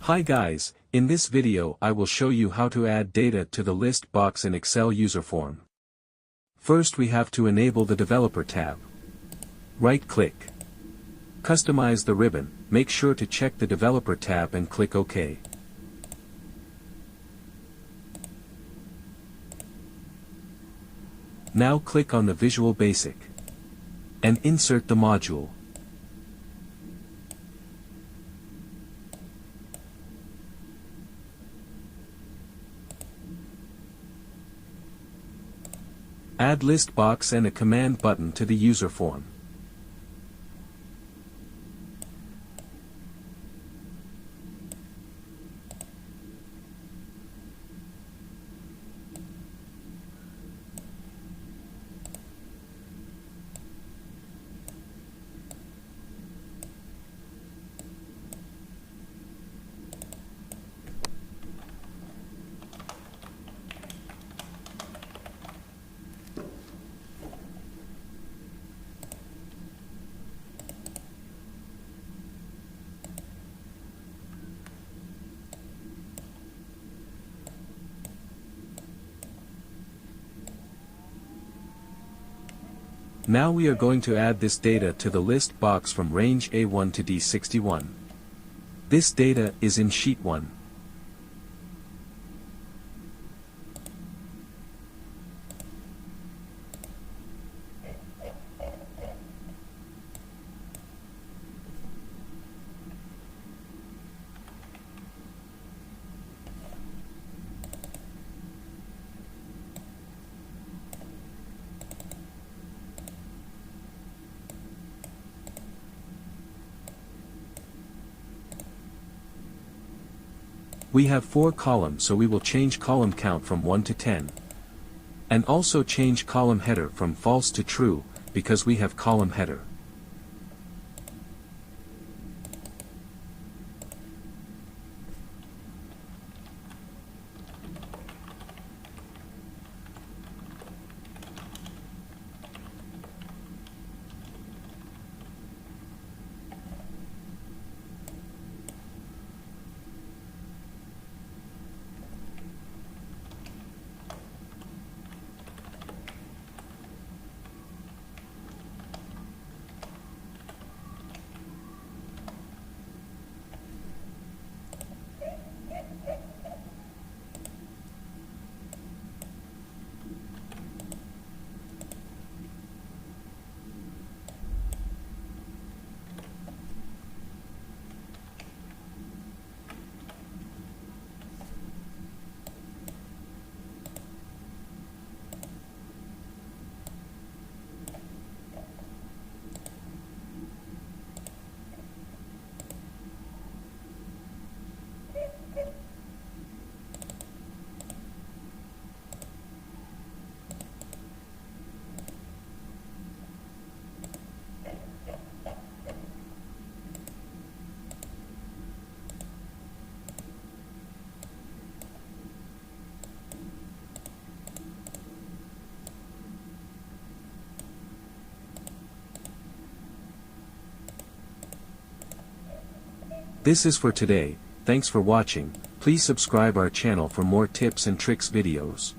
Hi guys, in this video I will show you how to add data to the list box in Excel user form. First we have to enable the Developer tab. Right-click. Customize the ribbon, make sure to check the Developer tab and click OK. Now click on the Visual Basic. And insert the module. Add ListBox and a command button to the user form. Now we are going to add this data to the list box from range A1 to D61. This data is in sheet 1. We have 4 columns, so we will change column count from 1 to 10. And also change column header from false to true, because we have column header. This is for today. Thanks for watching. Please subscribe our channel for more tips and tricks videos.